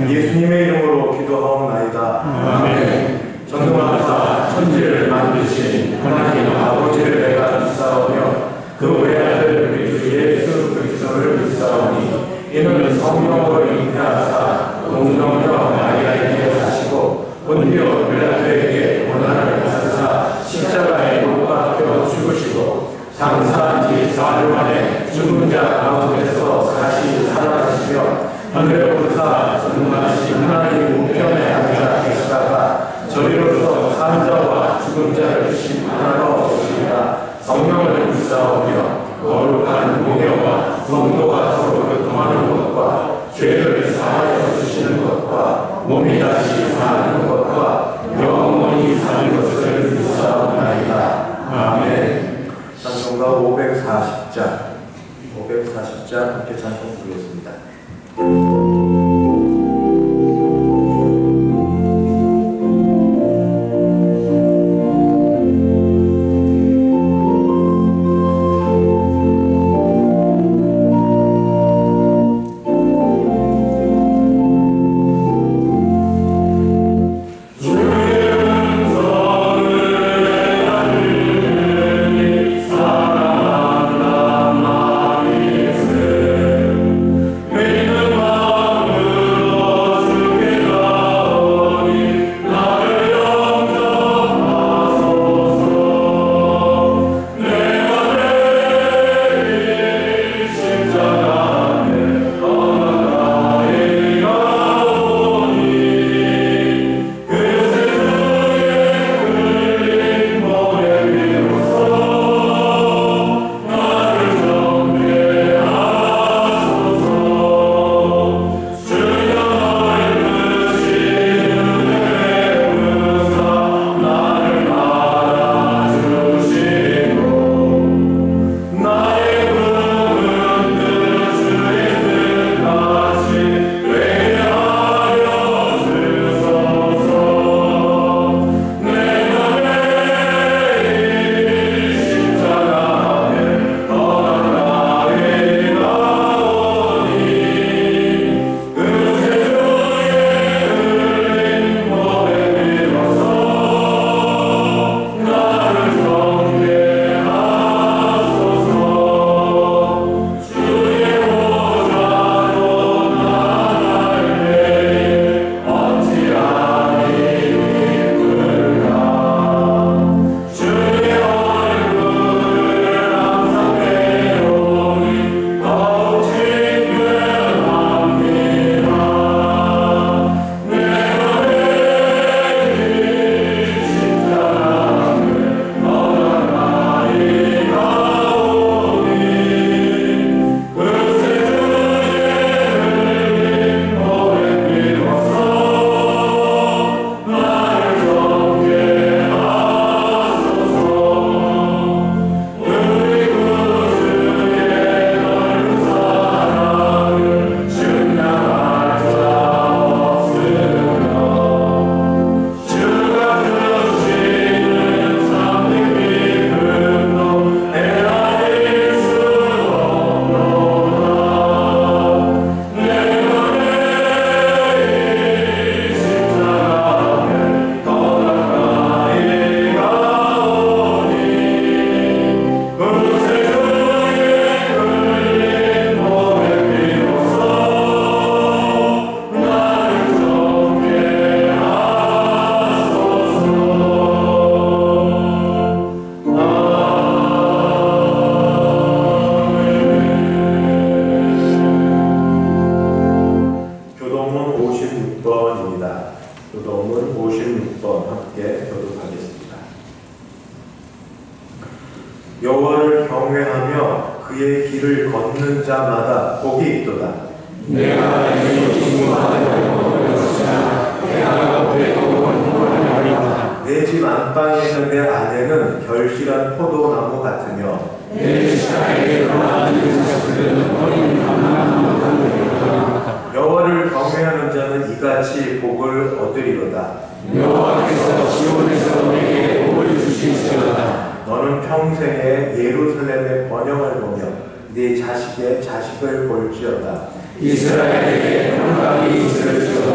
예수님의 이름으로 기도하옵나이다. 아멘. 전능하사 천지를 만드신 하나님 아버지를 내가 믿사오며 그 외아들 우리 주 예수 그리스도를 믿사오니 이는 성령으로 잉태하사 동정녀 마리아에게 사시고 본디오 빌라토에게 고난을 받으사 십자가에 못 박혀 죽으시고 장사한 지 4일 만에 죽은 자 가운데서 다시 살아나시며 하늘에 오르사 전능하신 하나님 우편에 앉아 계시다가 저리로서 산 자와 죽은 자를 심판하러 오시리라. 성령을 믿사오며 거룩한 공예와 성도가 서로 교통하는 것과 죄를 사하여 주시는 것과 몸이 다시 사는 것과 영원히 사는 것을 믿사옵나이다. 아멘. 찬송가 540장 함께 찬송 부르겠습니다. 교동문 56번 함께 교독하겠습니다. 여호와를 경외하며 그의 길을 걷는 자마다 복이 있도다. 내가 이 중무하는 것이나 내가 오래도 원하리라. 내 집 안방에서 내 아내는 결실한 포도나무 같으며 내 시아에게 거하는 자들은 어린 가만한 것들이로다. 여호와를 경외하는 자는 이같이 복을 얻으리로다. 여호와께서 시온에서 내게 복을 주시리로다. 너는 평생에 예루살렘의 번영을 보며 네 자식의 자식을 볼지어다. 이스라엘에게 평강이 있을지어다.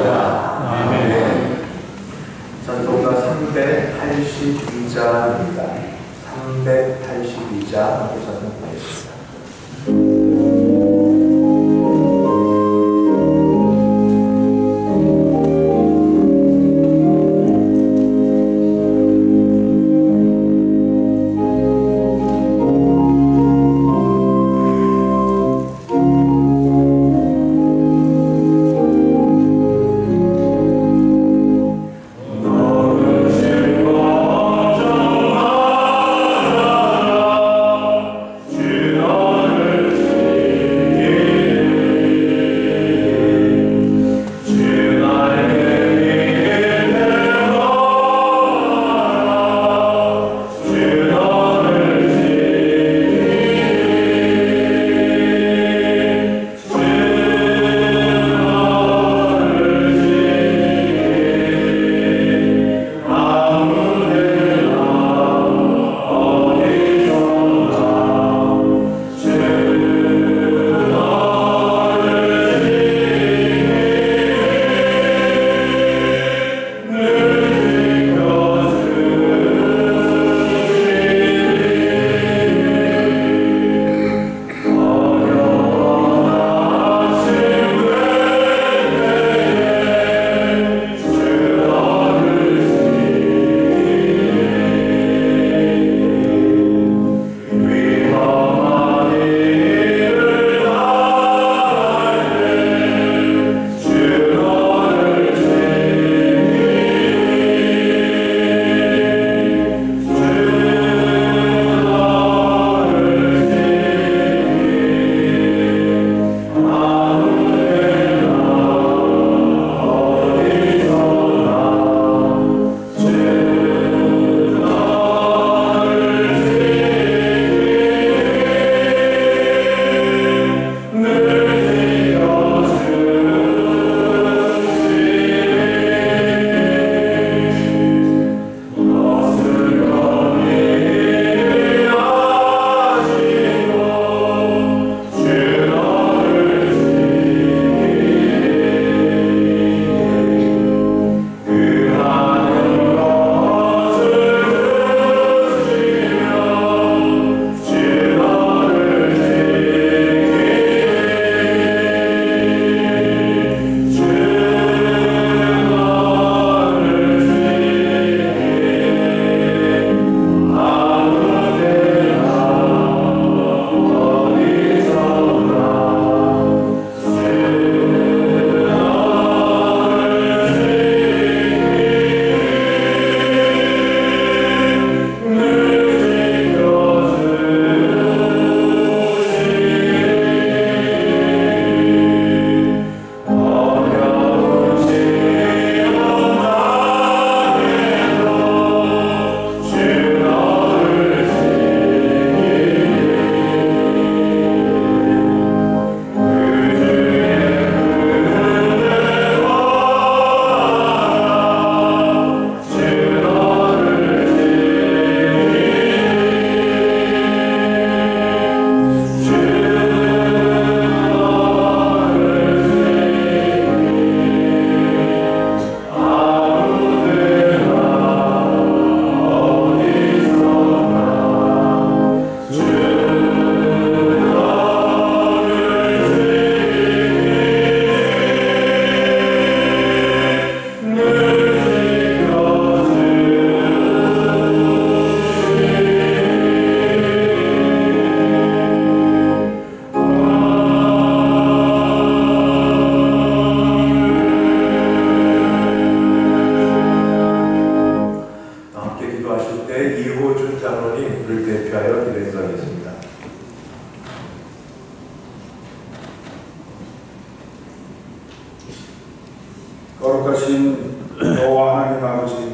거룩하신 여호와 하나님 아버지,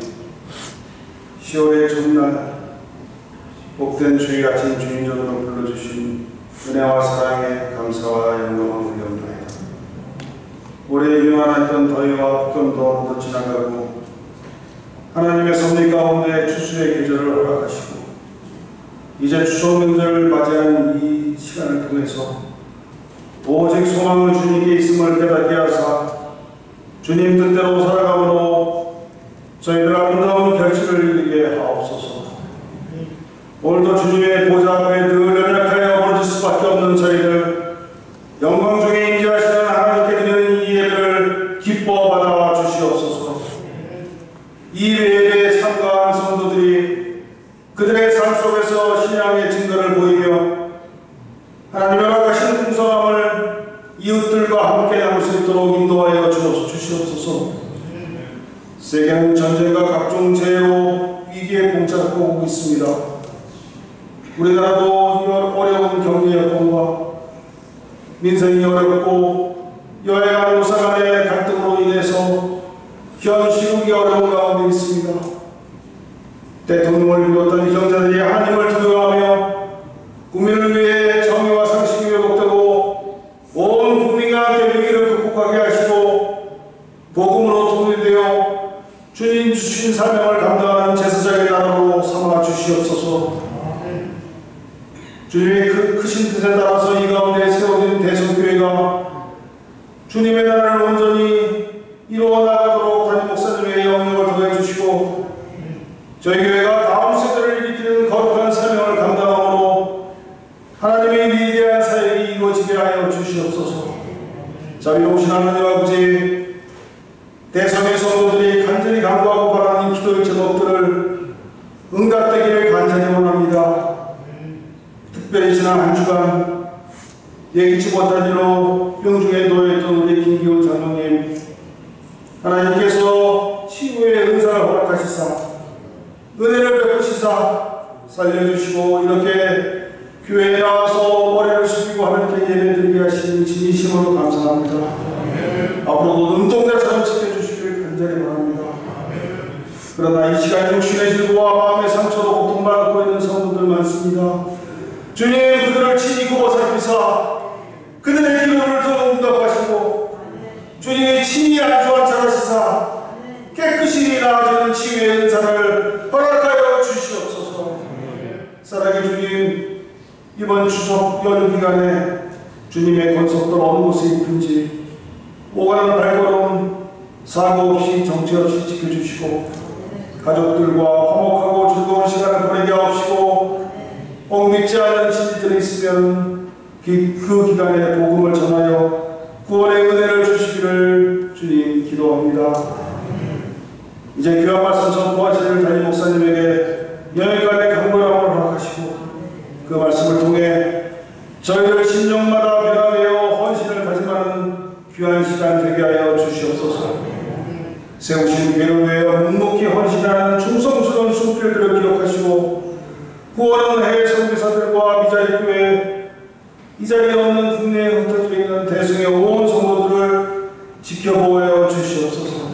10월의 첫날 복된 주일 아침 주인전으로 불러주신 은혜와 사랑에 감사와 영광을 올려옵나이다. 올해 유난했던 더위와 폭염도 모두 지나가고 하나님의 섭리 가운데 추수의 계절을 허락하시고 이제 추석 명절을 맞이한 이 시간을 통해서 오직 소망은 주님께 있음을 깨닫게 하사 주님 뜻대로 살아감으로 저희들 아름다운 결실을 이루게 하옵소서. 오늘도 주님의 보좌 앞에 늘 연약하여 부르질 수밖에 없는 저희들 영광 중에 임재하시는 하나님께 드리는 이 예배를 기뻐 받아 주시옵소서. 이 예배에 참가한 성도들이 그들의 삶 속에서 신앙의 증거를 보이며 하나님의 허락하신 풍성함을 이웃들과 함께 나눌 수 있도록 인도하여 주시옵소서. 세계는 전쟁과 각종 재해로 위기에 봉착하고 오고 있습니다. 우리나라도 이런 어려운 경제 여건과 민생이 어렵고 여야가 노사 간의 갈등으로 인해서 현 시국이 어려운 가운데 있습니다. 대통령을 비롯한 이정자들이 하나님을 두려워하며 국민을 위해 정의와 상식이 왜곡되고 온 국민과 함께 위기를 극복하게 하시고 복음으로 통일되어 주님 주신 사명을 감당하는 제사장의 나라로 삼아 주시옵소서. 주님의 크신 뜻에 따라서 이 가운데 세워진 대성교회가 주님의 나라를 온전히 이루어 나가도록 담임 목사님의 영역을 더해 주시고 저희 교회가 다음 세대를 일으키는 거룩한 사명을 감당함으로 하나님의 위대한 사역이 이루어지게 하여 주시옵소서. 자비로우신 하나님 아버지, 대성의 성도들이 간절히 간구하고 바라는 기도의 제목들을 응답되기를 간절히 원합니다. 특별히 지난 한 주간 예기치 못한 일로 병중에 놓여있던 우리 김기훈 장로님, 하나님께서 치유의 은사를 허락하시사 은혜를 베푸시사 살려주시고 이렇게 교회에 나와서 머리를 숙이고 하나님께 예배드리게 하신 진심으로 감사합니다. 앞으로도 눈동자처럼 지켜주시길 간절히 바랍니다. 그러나 이 시간 육신의 질고와 마음의 상처로 고통받고 있는 성도들 많습니다. 주님 그들을 친히 굽어살피사 그들의 기도를 더 응답하시고 주님의 친히 안수한 자라시사 깨끗이 나아지는 치유의 은사를 허락하여 주시옵소서. 사랑의 주님, 이번 추석 연휴 기간에 주님의 권속들 어느 곳에 있든지 오가는 발걸음 사고 없이 정체 없이 지켜주시고 가족들과 화목하고 즐거운 시간을 보내게 하옵시고 엉믿지 않은 진리들이 있으면 그 기간에 복음을 전하여 구원의 은혜를 주시기를 주님 기도합니다. 이제 귀한 말씀 선포하실 담임 목사님에게 여기까지 강건함을 허락하시고 그 말씀을 통해 저희들 심령마다 변화되어 헌신을 다짐하는 귀한 시간 되게 하여 주시옵소서. 세우신 교회를 위하여 묵묵히 헌신하는 충성스러운 숨길들을 기억하시고 구원은 해외 선교사들과 미자리 교회 이 자리에 없는 국내에 흩어져 있는 대승의 온 성도들을 지켜보여 주시옵소서.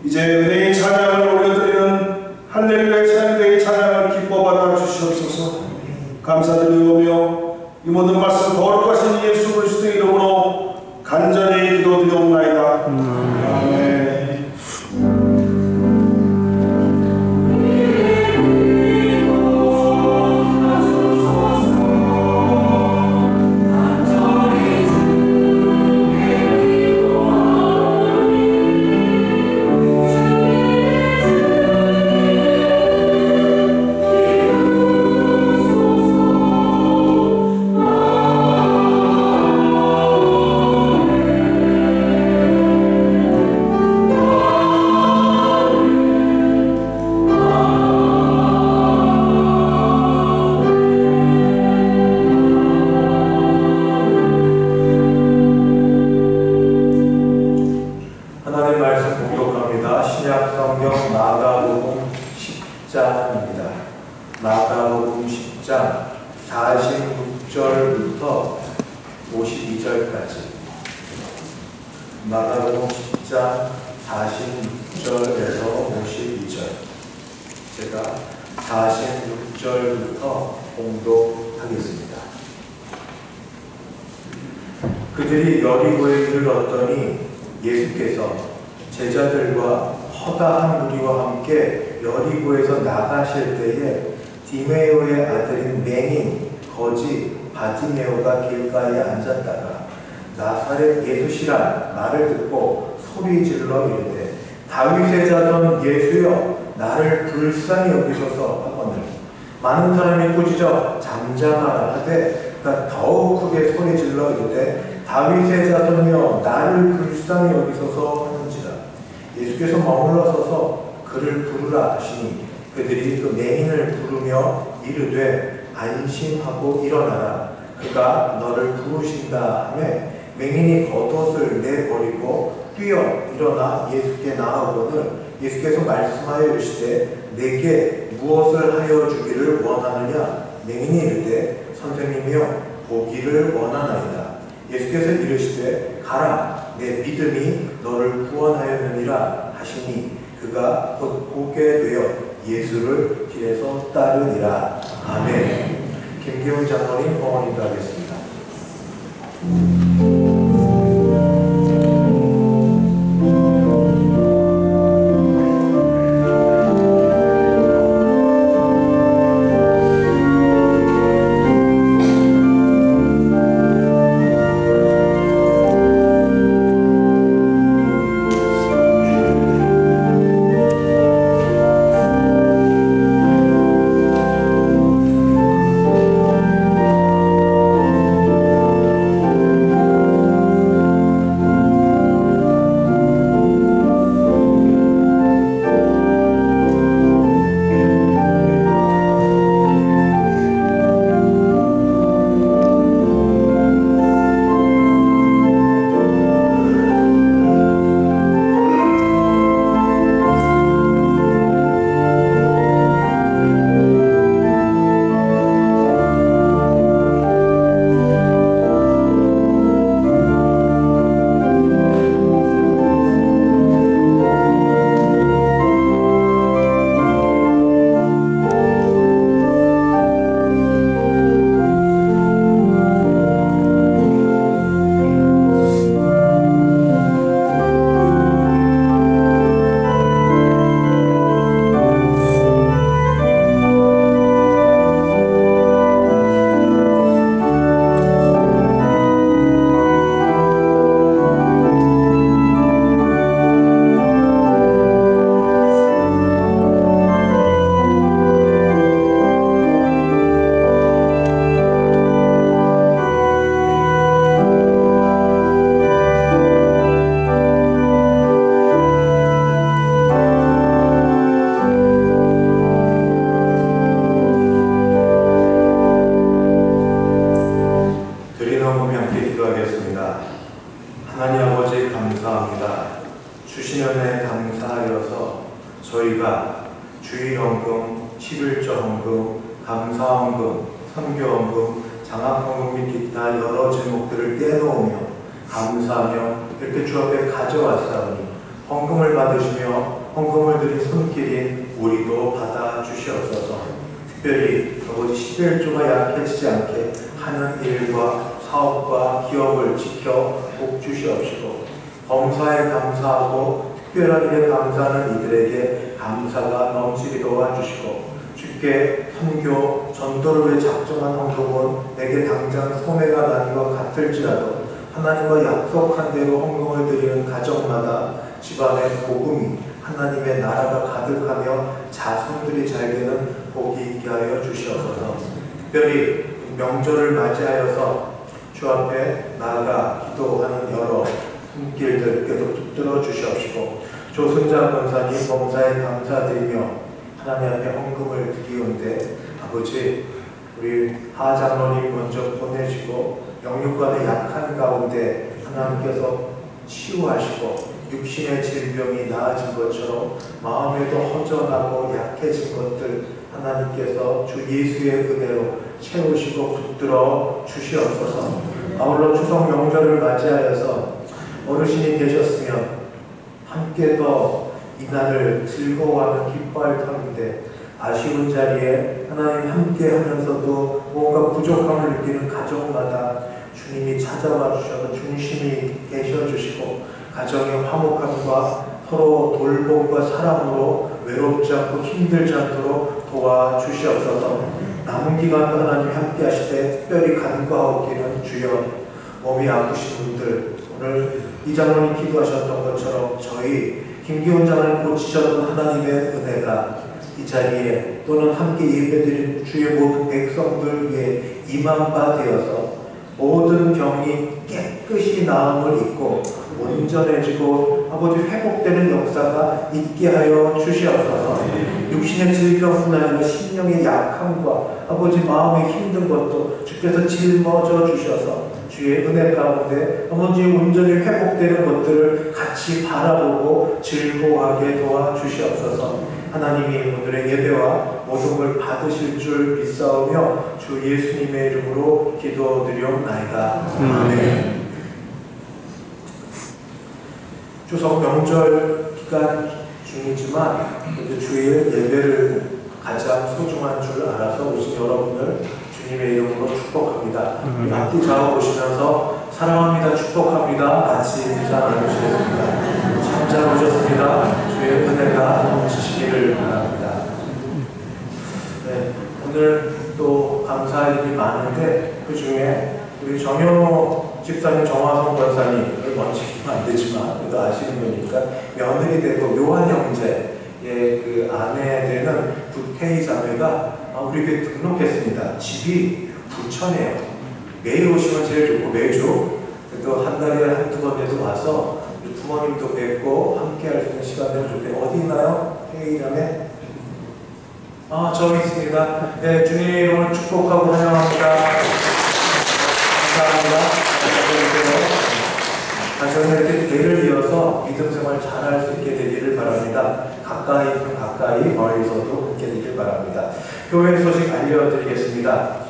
이제 은혜의 찬양을 올려드리는 할렐루야 찬양대의 찬양을 기뻐받아 주시옵소서. 감사드리오며 이 모든 말씀 거룩하신 예수 그리스도의 이름으로 간절히 기도드리옵나이다. 아멘. Oh 마가복음 10장 46절에서 52절. 제가 46절부터 봉독하겠습니다. 그들이 여리고에 이르렀더니 예수께서 제자들과 허다한 무리와 함께 여리고에서 나가실 때에 디메오의 아들인 맹인 거지 바디메오가 길가에 앉았다가 나사렛 예수시라 말을 듣고 소리 질러 이르되 다윗의 자손 예수여 나를 불쌍히 여기소서 하거늘 많은 사람이 꾸짖어 잠잠하라 하되 그가 더욱 크게 소리 질러 이르되 다윗의 자손이여 나를 불쌍히 여기소서 하는지라. 예수께서 머물러 서서 그를 부르라 하시니 그들이 그 맹인을 부르며 이르되 안심하고 일어나라 그가 너를 부르신다 하매 맹인이 겉옷을 내버리고 뛰어 일어나 예수께 나아오거늘 예수께서 말씀하여 이르시되 내게 무엇을 하여 주기를 원하느냐. 맹인이 이르되 선생님이여 보기를 원하나이다. 예수께서 이르시되 가라 내 믿음이 너를 구원하였느니라 하시니 그가 곧 보게 되어 예수를 길에서 따르니라. 아멘. 김기훈 장로님 봉헌 인도하겠습니다. 저희가 주일헌금, 11조 헌금, 감사헌금, 선교헌금, 장학헌금 및 기타 여러 제목들을 떼놓으며 감사하며 이렇게 주 앞에 가져왔사오니 헌금을 받으시며 헌금을 드린 손길인 우리도 받아주시옵소서. 특별히 아버지 11조가 약해지지 않게 하는 일과 사업과 기업을 지켜 복 주시옵시고, 범사에 감사하고 특별한 일에 감사하는 이들에게 감사가 넘치게 도와주시고, 주께 선교, 전도를 위해 작정한 헌금은 내게 당장 손해가 나기와 같을지라도 하나님과 약속한 대로 헌금을 드리는 가정마다 집안에 복음이, 하나님의 나라가 가득하며 자손들이 잘 되는 복이 있게 하여 주시옵소서. 특별히 명절을 맞이하여서 주 앞에 나아가 기도하는 여러 손길들 계속 붙들어 주시옵시고, 조순자 권사님 범사에 감사드리며 하나님 앞에 헌금을 드리온데, 아버지 우리 하 장로님 먼저 보내시고 영육간의 약한 가운데 하나님께서 치유하시고 육신의 질병이 나아진 것처럼 마음에도 허전하고 약해진 것들 하나님께서 주 예수의 은혜로 채우시고 붙들어 주시옵소서. 아울러 추석 명절을 맞이하여서 어르신이 계셨으면 함께 더 이날을 즐거워하는 기뻐할 터인데 아쉬운 자리에 하나님 함께 하면서도 뭔가 부족함을 느끼는 가정마다 주님이 찾아와 주셔서 중심이 계셔 주시고 가정의 화목함과 서로 돌봄과 사랑으로 외롭지 않고 힘들지 않도록 도와주시옵소서. 남은 기간도 하나님 함께 하실 때 특별히 간구하옵기는 주여 몸이 아프신 분들 오늘 이 장로님 기도하셨던 것처럼 저희 김기훈 장로님 고치셨던 하나님의 은혜가 이 자리에 또는 함께 예배드린 주의 모든 백성들 위해 임한 바 되어서 모든 병이 깨끗이 나음을 입고 온전해지고 아버지 회복되는 역사가 있게 하여 주시옵소서. 육신의 질병뿐 아니라 심령의 약함과 아버지 마음의 힘든 것도 주께서 짊어져 주셔서 주의 은혜 가운데 아버지 온전히 회복되는 것들을 같이 바라보고 즐거워하게 도와주시옵소서. 하나님이 오늘의 예배와 모든 걸 받으실 줄 믿사오며 주 예수님의 이름으로 기도드리옵나이다. 아멘. 추석 명절 기간 중이지만 주의 예배를 가장 소중한 줄 알아서 오신 여러분을 주님의 이름으로 축복합니다. 앞뒤 좌우 보시면서 사랑합니다, 축복합니다 같이 인사 나누시겠습니다. 참 잘 오셨습니다. 주의 은혜가 넘치시기를 바랍니다. 네, 오늘 또 감사할 일이 많은데 그 중에 우리 정효 집사님, 정화성 권사님을 먼저 기면 안 되지만 그래도 아시는 분이니까 며느리 되고 요한 형제의 그 아내 되는 부태희 자매가 우리 교회 등록했습니다. 집이 부천이에요. 매일 오시면 제일 좋고 매주 그래도 한 달에 한두 번에도 와서 우리 부모님도 뵙고 함께 할 수 있는 시간 되면 좋겠어요. 어디 있나요? 태희 자매? 저기 있습니다. 네, 주님 이름으로 축복하고 환영합니다. 감사합니다. 가정에 이렇게 대를 이어서 믿음 생활 잘할 수 있게 되기를 바랍니다. 가까이는 가까이, 멀리서도 함께 되기를 바랍니다. 교회 소식 알려드리겠습니다.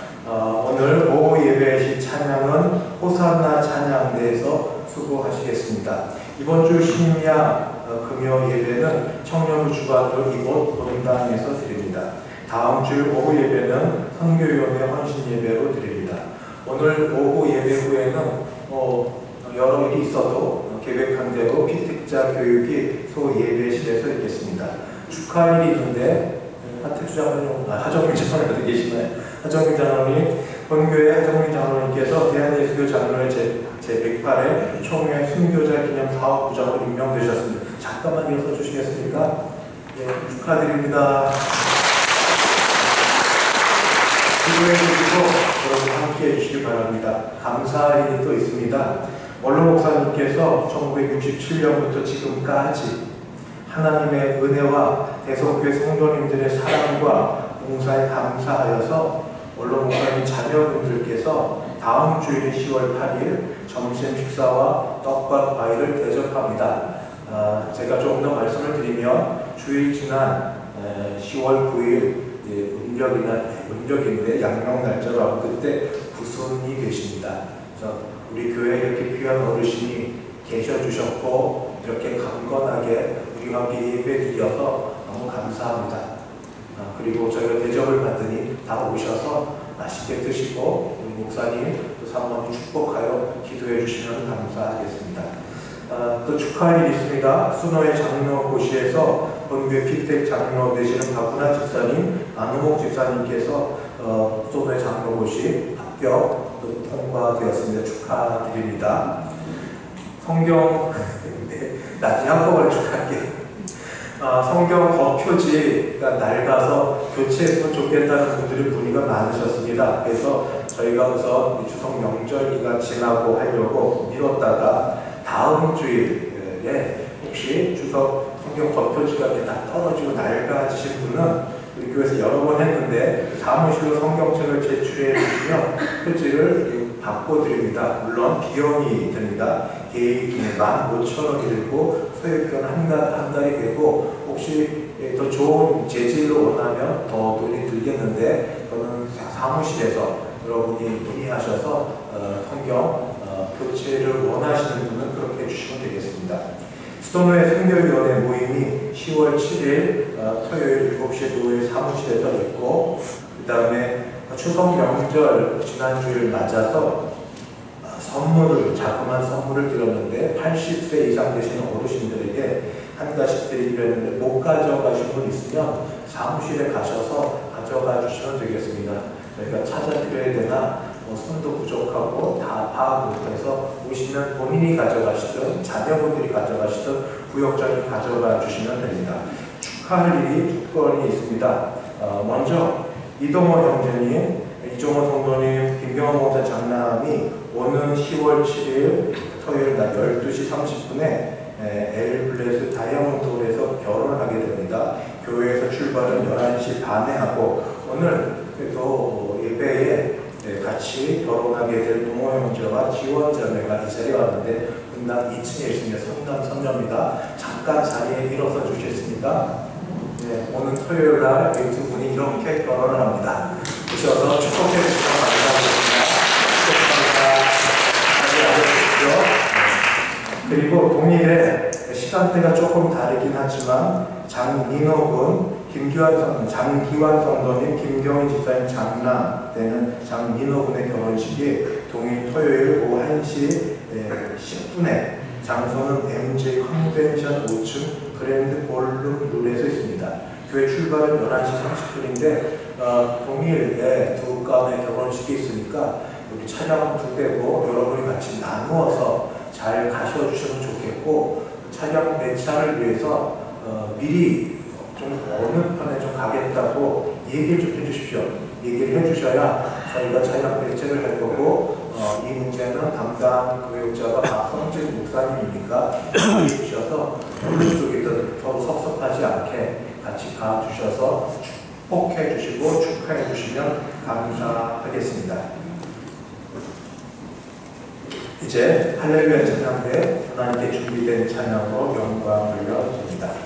오늘 오후 예배의 찬양은 호산나 찬양대에서 수고하시겠습니다. 이번 주 심야 금요 예배는 청년부 주관으로 이곳 본당에서 드립니다. 다음 주 오후 예배는 선교위원회 헌신 예배로 드립니다. 오늘 오후 예배 후에는 여러 일이 있어도 계획한 대로 피택자 교육이 소 예배실에서 있겠습니다. 축하할 일이 있는데 하태주 장로님, 하정민 장로님 어디 계시나요? 하정민 장로님, 본교회 하정민 장로님께서 대한예수교 장로회 제108회 총회 순교자 기념 사업부장으로 임명되셨습니다. 잠깐만 이어서 주시겠습니까? 예, 축하드립니다. 기도해 주시고 여러분 함께 해주시기 바랍니다. 감사할 일이 또 있습니다. 원로 목사님께서 1967년부터 지금까지 하나님의 은혜와 대성교회 성도님들의 사랑과 봉사에 감사하여서 원로 목사님 자녀분들께서 다음 주일인 10월 8일 점심 식사와 떡과 과일을 대접합니다. 제가 조금 더 말씀을 드리면 주일 지난 10월 9일 음력인데 양력 날짜로 하고 그때 부손이 계십니다. 우리 교회에 이렇게 귀한 어르신이 계셔 주셨고 이렇게 강건하게 우리와 함께 예배 드려서 너무 감사합니다. 그리고 저희가 대접을 받으니 다 오셔서 맛있게 드시고 우리 목사님 또 사모님 축복하여 기도해 주시면 감사하겠습니다. 또 축하할 일이 있습니다. 순호의 장로고시에서 본교회 피택 장로 되시는 박훈아 집사님, 안우목 집사님께서 순호의 장로고시 합격 통과되었습니다. 축하드립니다. 성경 나중에 한꺼번에 축하할게요. 성경 거표지가 낡아서 교체했으면 좋겠다는 분들이 문의가 많으셨습니다. 그래서 저희가 우선 추석 명절기가 지나고 하려고 미뤘다가 다음 주일에 혹시 추석 성경 거표지가 이렇게 다 떨어지고 낡아지신 분은 우리 교회에서 여러 번 했는데 사무실로 성경책을 제출해 주시면 표지를 바꿔드립니다. 물론 비용이 듭니다. 개인이 15,000원이 들고 소액은 한 달이 되고 혹시 더 좋은 재질로 원하면 더 돈이 들겠는데 저는 사무실에서 여러분이 문의하셔서 성경 교체를 원하시는 분은 그렇게 주시면 되겠습니다. 수도노회 선교위원회 모임이 10월 7일 토요일 7시에 노회 사무실에서 있고, 그 다음에 추석 명절 지난주를 맞아서 자그마한 선물을 드렸는데 80세 이상 되시는 어르신들에게 한 가지 드리려는데 못 가져가신 분 있으면 사무실에 가셔서 가져가 주시면 되겠습니다. 저희가 찾아드려야 되나 손도 부족하고 다 파악 못해서 오시면 본인이 가져가시든 자녀분들이 가져가시든 구역장이 가져가 주시면 됩니다. 축하할 일이 두 건이 있습니다. 먼저 이동호 형제님, 이종호 성도님, 김경호 목사 장남이 오는 10월 7일 토요일 날 12시 30분에 엘블레스 다이아몬드홀에서 결혼을 하게 됩니다. 교회에서 출발은 11시 반에 하고, 오늘 또 예배에 같이 결혼하게 될 동호 형제와 지원 자매가 이 자리에 왔는데 분당 2층에 있습니다. 성남 선녀입니다. 잠깐 자리에 일어서 주시겠습니까? 네, 오늘 토요일 날 이 두 분이 이렇게 결혼을 합니다. 오셔서 축복해 주시면 감사하겠습니다. 축복합니다. 그리고 동일에 시간대가 조금 다르긴 하지만 장민호 군, 장기환 성도님, 김경희 집사님 장남 되는 장민호 군의 결혼식이 동일 토요일 오후 1시 10분에 장소는 MJ 컨벤션 5층 그랜드 볼룸 룰에서 있습니다. 교회 출발은 11시 30분인데 동일에 두 가문의 결혼식이 있으니까 여기 차량 2대고 여러분이 같이 나누어서 잘 가셔주시면 좋겠고, 차량 매차를 위해서 미리 좀 어느 편에 좀 가겠다고 얘기를 좀 해주십시오. 얘기를 해주셔야 저희가 차량 배치를 할 거고, 이 문제는 담당 교육자가 박성진 목사님이니까 얘기해 주셔서 어느 쪽이든 서로 섭섭하지 않게 같이 가주셔서 축복해 주시고 축하해 주시면 감사하겠습니다. 이제 할렐루야 찬양대 하나님께 준비된 찬양으로 영광 돌려드립니다. 주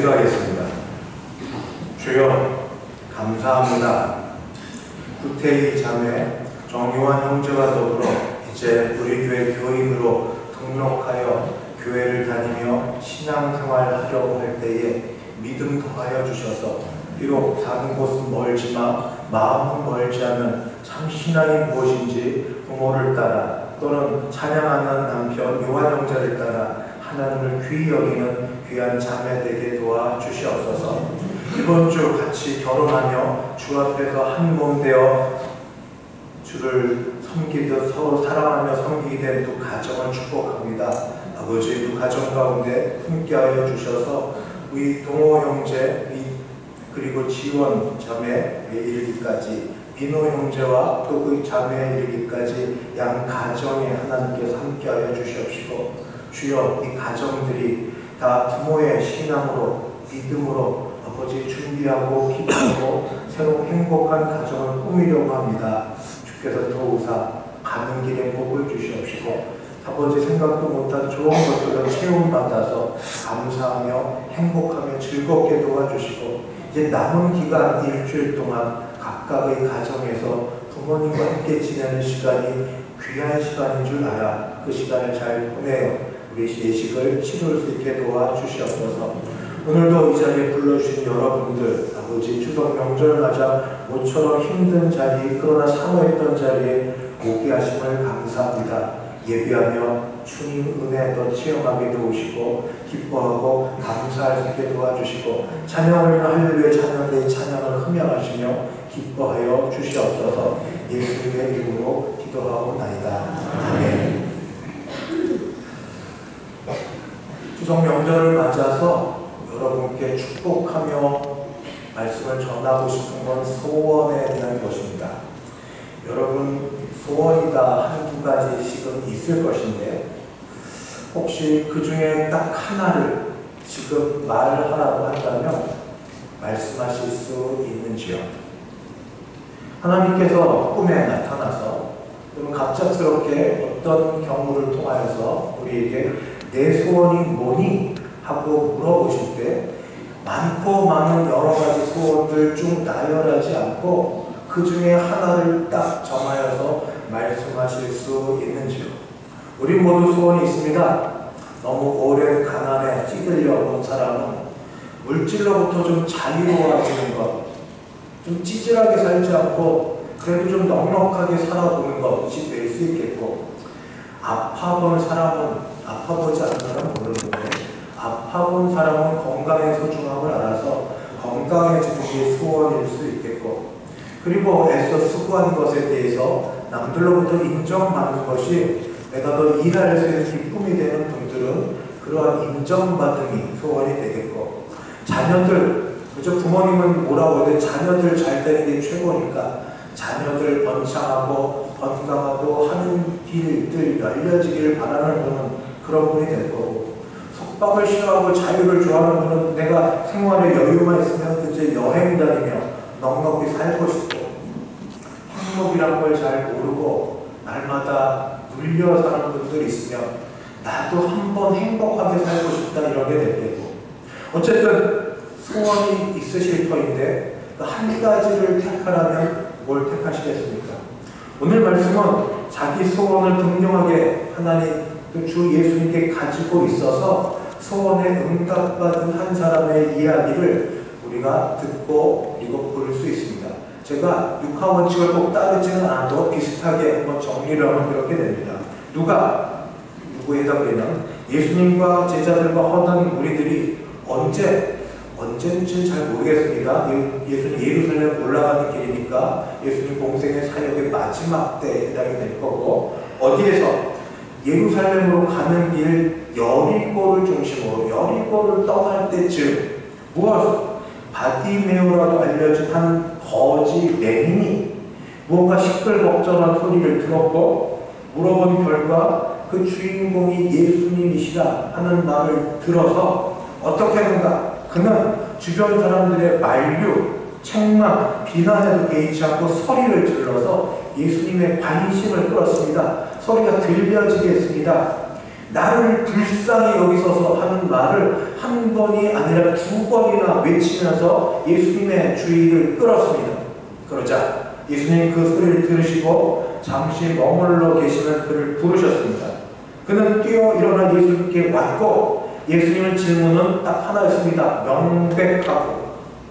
기도하겠습니다. 주여 감사합니다. 구태희 자매, 정유환 형제와 더불어 이제 우리 교회 교인으로 등록하여 교회를 다니며 신앙생활하려고 할 때에 믿음 더하여 주셔서 비록 사는 곳은 멀지만 마음은 멀지 않은 참 신앙이 무엇인지 부모를 따라 또는 찬양하는 남편 요한 형제를 따라 하나님을 귀히 여기는 귀한 자매 되게 도와주시옵소서. 이번 주 같이 결혼하며 주 앞에서 한 몸 되어 주를 섬기듯 서로 사랑하며 섬기게 된 두 가정을 축복합니다. 아버지 두 가정 가운데 함께하여 주셔서 우리 동호 형제 그리고 지원 자매에 이르기까지 민호 형제와 또 그 자매에 이르기까지 양 가정에 하나님께서 함께하여 주시옵시고 주여 이 가정들이 다 부모의 신앙으로 믿음으로 아버지 준비하고 기도하고 새로운 행복한 가정을 꾸미려고 합니다. 주께서 도우사 가는 길에 복을 주시옵시고 아버지 생각도 못한 좋은 것들을 체험받아서 감사하며 행복하며 즐겁게 도와주시고 이제 남은 기간 일주일 동안 각각의 가정에서 부모님과 함께 지내는 시간이 귀한 시간인 줄 알아 그 시간을 잘 보내요. 우리 예식을 치룰 수 있게 도와주시옵소서. 오늘도 이 자리에 불러주신 여러분들 아버지 추석 명절 맞아 모처럼 힘든 자리 그러나 사모했던 자리에 오게 하심을 감사합니다. 예비하며 주님 은혜 더 체험하게 도우시고 기뻐하고 감사할 수 있게 도와주시고 찬양을 할렐루야 찬양대의 찬양을 흠양하시며 기뻐하여 주시옵소서. 예수님의 이름으로 기도하옵나이다. 아멘. 추석 명절을 맞아서 여러분께 축복하며 말씀을 전하고 싶은 건 소원에 대한 것입니다. 여러분 소원이다 한두 가지씩은 있을 것인데 혹시 그 중에 딱 하나를 지금 말하라고 한다면 말씀하실 수 있는지요? 하나님께서 꿈에 나타나서 또는 갑작스럽게 어떤 경우를 통하여서 우리에게 내 소원이 뭐니? 하고 물어보실 때 많고 많은 여러 가지 소원들 중 나열하지 않고 그 중에 하나를 딱 정하여서 말씀하실 수 있는지요? 우리 모두 소원이 있습니다. 너무 오랜 가난에 찌들려 온 사람은 물질로부터 좀 자유로워지는 것, 좀 찌질하게 살지 않고 그래도 좀 넉넉하게 살아보는 것이 될 수 있겠고, 아파본 사람은 아파보지 않는 사람은 모르는데 아파본 사람은 건강의 소중함을 알아서 건강해지는 게 소원일 수 있겠고, 그리고 애써 수고한 것에 대해서 남들로부터 인정받는 것이 내가 더 일할 수 있는 기쁨이 되는 분들은 그러한 인정받음이 소원이 되겠고, 자녀들, 그저 부모님은 뭐라고 해도 자녀들 잘 되는 게 최고니까 자녀들 번창하고 건강하고 하는 길들 열려지기를 바라는 분은 그런 분이 될 거고, 속박을 싫어하고 자유를 좋아하는 분은 내가 생활에 여유만 있으면 이제 여행 다니며 넉넉히 살고 싶고, 행복이란 걸 잘 모르고 날마다 눌려 사는 분들이 있으면 나도 한번 행복하게 살고 싶다 이러게 될 테고, 어쨌든 소원이 있으실 터인데 한 가지를 택하라면 뭘 택하시겠습니까? 오늘 말씀은 자기 소원을 분명하게 하나님 주 예수님께 가지고 있어서 소원에 응답받은 한 사람의 이야기를 우리가 듣고 그리고 볼 수 있습니다. 제가 육하 원칙을 꼭 따르지는 않아도 비슷하게 한번 정리를 하면 그렇게 됩니다. 누구에다 그러면 예수님과 제자들과 허던 우리들이 언제인지는 잘 모르겠습니다. 예수님 예루살렘 올라가는 길이니까 예수님 공생의 사역의 마지막 때에 해당이 될 거고, 어디에서 예루살렘으로 가는 길 여리고를 중심으로 여리고를 떠날 때쯤 바디메오라고 알려진 한 거지 맹인이 무언가 시끌벅적한 소리를 들었고, 물어본 결과 그 주인공이 예수님이시라 하는 말을 들어서 어떻게 하는가? 그는 주변 사람들의 만류, 책망, 비난에도 개의치 않고 소리를 질러서 예수님의 관심을 끌었습니다. 소리가 들려지게 했습니다. 나를 불쌍히 여기소서 하는 말을 한 번이 아니라 두 번이나 외치면서 예수님의 주의를 끌었습니다. 그러자 예수님 그 소리를 들으시고 잠시 머물러 계시는 그를 부르셨습니다. 그는 뛰어 일어나 예수님께 왔고 예수님의 질문은 딱 하나였습니다. 명백하고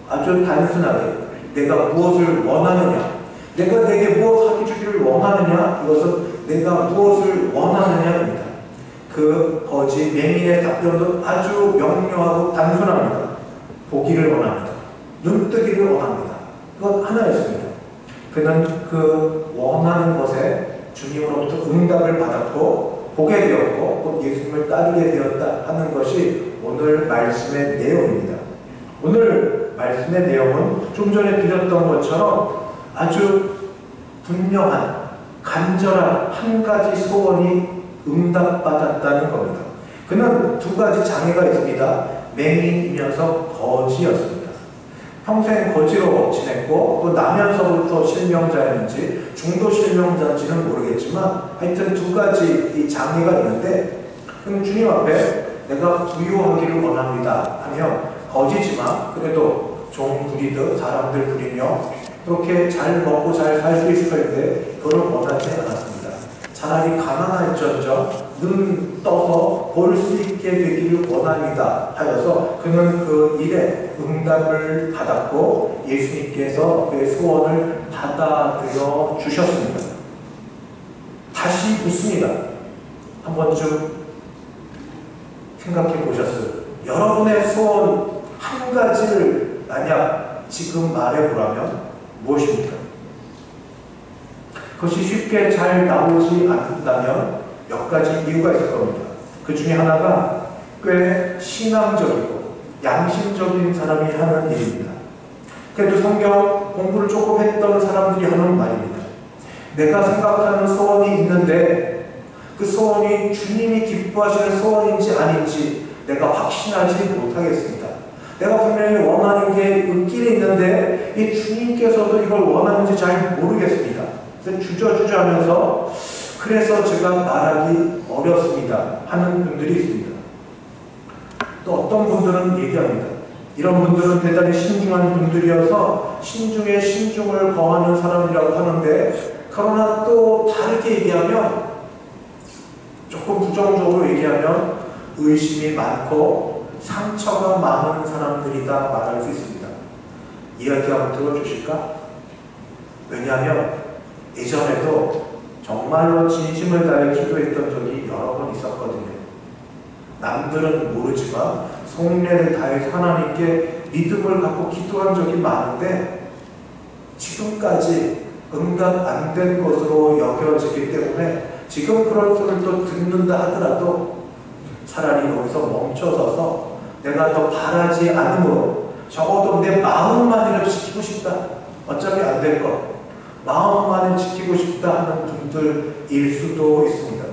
아주 단순하게 내가 무엇을 원하느냐, 내가 내게 무엇 하게 주기를 원하느냐, 이것은 내가 무엇을 원하느냐입니다. 그 거짓 맹인의 답변도 아주 명료하고 단순합니다. 보기를 원합니다. 눈뜨기를 원합니다. 그것 하나였습니다. 그는 그 원하는 것에 주님으로부터 응답을 받았고 보게 되었고 곧 예수님을 따르게 되었다 하는 것이 오늘 말씀의 내용입니다. 오늘 말씀의 내용은 좀 전에 드렸던 것처럼 아주 분명한 간절한 한 가지 소원이 응답받았다는 겁니다. 그는 두 가지 장애가 있습니다. 맹인이면서 거지였습니다. 평생 거지로 지냈고 또 나면서부터 실명자였는지 중도 실명자인지는 모르겠지만 하여튼 두 가지 이 장애가 있는데 그럼 주님 앞에 내가 부유하기를 원합니다 하며 거지지만 그래도 종 부리듯 사람들 부리며 그렇게 잘 먹고 잘 살 수 있을 텐데 그걸 원하지 않았습니다. 차라리 가난할지언정 눈 떠서 볼 수 있게 되기를 원합니다 하여서 그는 그 일에 응답을 받았고 예수님께서 그의 소원을 받아들여 주셨습니다. 다시 묻습니다. 한 번쯤 생각해 보셨어요? 여러분의 소원 한 가지를 만약 지금 말해보라면 무엇입니까? 그것이 쉽게 잘 나오지 않는다면 몇 가지 이유가 있을 겁니다. 그 중에 하나가 꽤 신앙적이고 양심적인 사람이 하는 일입니다. 그래도 성경 공부를 조금 했던 사람들이 하는 말입니다. 내가 생각하는 소원이 있는데 그 소원이 주님이 기뻐하시는 소원인지 아닌지 내가 확신하지 못하겠습니다. 내가 분명히 원하는 게 있긴 있는데 이 주님께서도 이걸 원하는지 잘 모르겠습니다. 그래서 주저주저 하면서 그래서 제가 말하기 어렵습니다 하는 분들이 있습니다. 또 어떤 분들은 얘기합니다. 이런 분들은 대단히 신중한 분들이어서 신중에 신중을 거하는 사람이라고 하는데 그러나 또 다르게 얘기하면 조금 부정적으로 얘기하면 의심이 많고 상처가 많은 사람들이다 말할 수 있습니다. 이야기 한번 들어주실까? 왜냐하면 예전에도 정말로 진심을 다해 기도했던 적이 여러 번 있었거든요. 남들은 모르지만 속내를 다해 하나님께 믿음을 갖고 기도한 적이 많은데 지금까지 응답 안 된 것으로 여겨지기 때문에 지금 그런 소리를 또 듣는다 하더라도 차라리 여기서 멈춰서서 내가 더 바라지 않으므로 적어도 내 마음만이라도 지키고 싶다. 어차피 안 될 것. 마음만을 지키고 싶다 하는 분들일 수도 있습니다.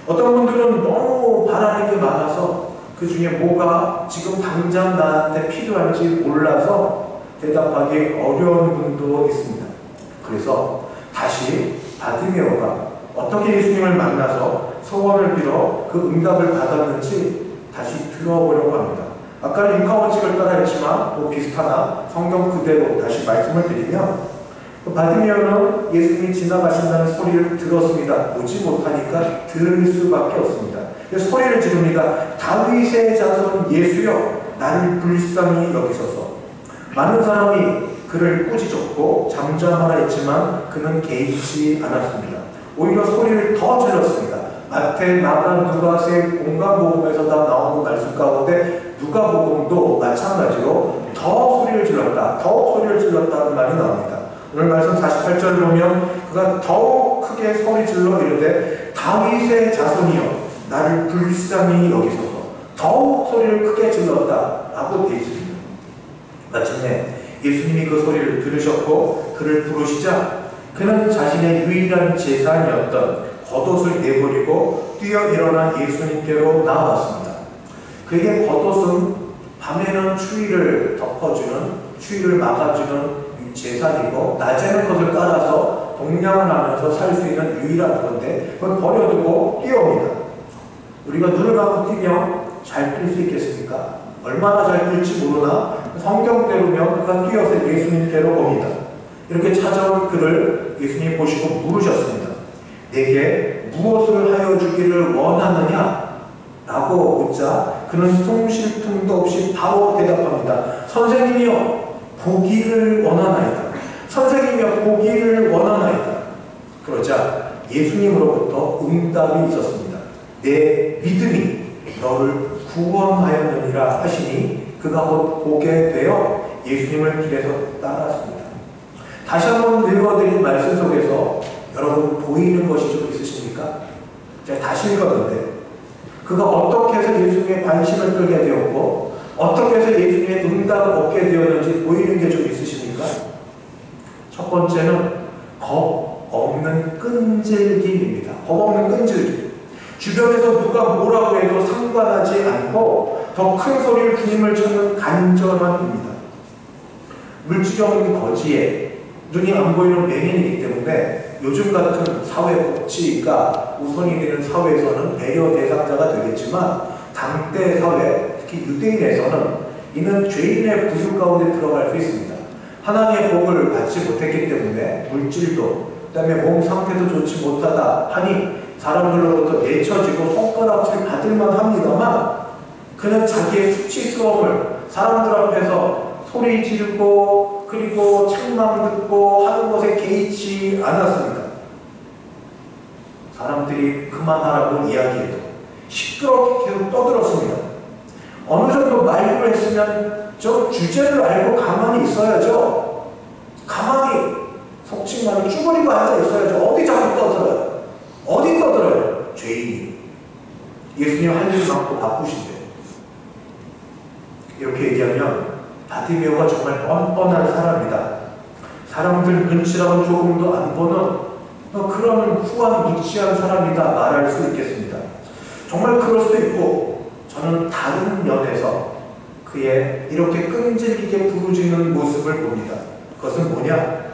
어떤 분들은 너무 바라는 게 많아서 그 중에 뭐가 지금 당장 나한테 필요한지 몰라서 대답하기 어려운 분도 있습니다. 그래서 다시 바디메오가 어떻게 예수님을 만나서 소원을 빌어 그 응답을 받았는지 다시 들어보려고 합니다. 아까 링카원칙을 따라 했지만 뭐 비슷하나 성경 그대로 다시 말씀을 드리면 바디메오는 예수님이 지나가신다는 소리를 들었습니다. 보지 못하니까 들을 수밖에 없습니다. 소리를 지릅니다. 다윗의 자손 예수여 나를 불쌍히 여기소서. 많은 사람이 그를 꾸짖었고 잠잠하라 했지만 그는 개의치 않았습니다. 오히려 소리를 더 질렀습니다. 마태, 마가, 누가 세 온갖 복음에서 다 나오는 말씀 가운데 누가복음도 마찬가지로 더 소리를 질렀다. 더욱 소리를 질렀다는 말이 나옵니다. 오늘 말씀 48절을 보면 그가 더욱 크게 소리 질러 이르되 다윗의 자손이여 나를 불쌍히 여기소서. 더욱 소리를 크게 질렀다 라고 되어 있습니다. 마침내 예수님이 그 소리를 들으셨고 그를 부르시자 그는 자신의 유일한 재산이었던 겉옷을 내버리고 뛰어 일어나 예수님께로 나아왔습니다. 그에게 겉옷은 밤에는 추위를 덮어주는, 추위를 막아주는 재산이고 낮에는 그것을 깔아서 동냥을 하면서 살 수 있는 유일한 건데 그걸 버려두고 뛰어옵니다. 우리가 눈을 감고 뛰면 잘 뛸 수 있겠습니까? 얼마나 잘 뛸지 모르나 성경대로면 그가 뛰어서 예수님께로 옵니다. 이렇게 찾아온 그를 예수님 보시고 물으셨습니다. 내게 무엇을 하여 주기를 원하느냐? 라고 묻자 그는 숨쉴 틈도 없이 바로 대답합니다. 선생님이여, 보기를 원하나이다. 선생님이여, 보기를 원하나이다. 그러자 예수님으로부터 응답이 있었습니다. 내 믿음이 너를 구원하였느니라 하시니 그가 곧 보게 되어 예수님을 길에서 따랐습니다. 다시 한번 읽어드린 말씀 속에서 여러분 보이는 것이 좀 있으십니까? 제가 다시 읽었는데 그가 어떻게 해서 예수님의 관심을 끌게 되었고 어떻게 해서 예수님의 응답을 얻게 되었는지 보이는 게 좀 있으십니까? 첫 번째는 겁 없는 끈질김입니다. 겁 없는 끈질김. 주변에서 누가 뭐라고 해도 상관하지 않고 더 큰 소리를 주님을 찾는 간절함입니다. 물질적인 거지에 눈이 안 보이는 맹인이기 때문에 요즘 같은 사회복지가 우선이 되는 사회에서는 배려 대상자가 되겠지만 당대 사회, 특히 유대인에서는 이는 죄인의 부류 가운데 들어갈 수 있습니다. 하나님의 복을 받지 못했기 때문에 물질도 그 다음에 몸 상태도 좋지 못하다 하니 사람들로부터 내쳐지고 손가락질 받을만 합니다만 그는 자기의 수치스러움을 사람들 앞에서 소리 지르고 그리고 책망 듣고 하는 것에 개의치 않았습니다. 사람들이 그만하라고 이야기해도 시끄럽게 계속 떠들었습니다. 어느 정도 말을 했으면 저 주제를 알고 가만히 있어야죠. 가만히 속칭만이 쭈그리고 앉아 있어야죠. 어디 자꾸 떠들어요? 어디 떠들어요? 죄인이. 예수님 할 일 많고 바쁘신데. 이렇게 얘기하면 바디메오가 정말 뻔뻔한 사람이다. 사람들 눈치라고 조금도 안 보는 그런 후한 무치한 사람이다 말할 수 있겠습니다. 정말 그럴 수도 있고 저는 다른 면에서 그의 이렇게 끈질기게 부르짖는 모습을 봅니다. 그것은 뭐냐?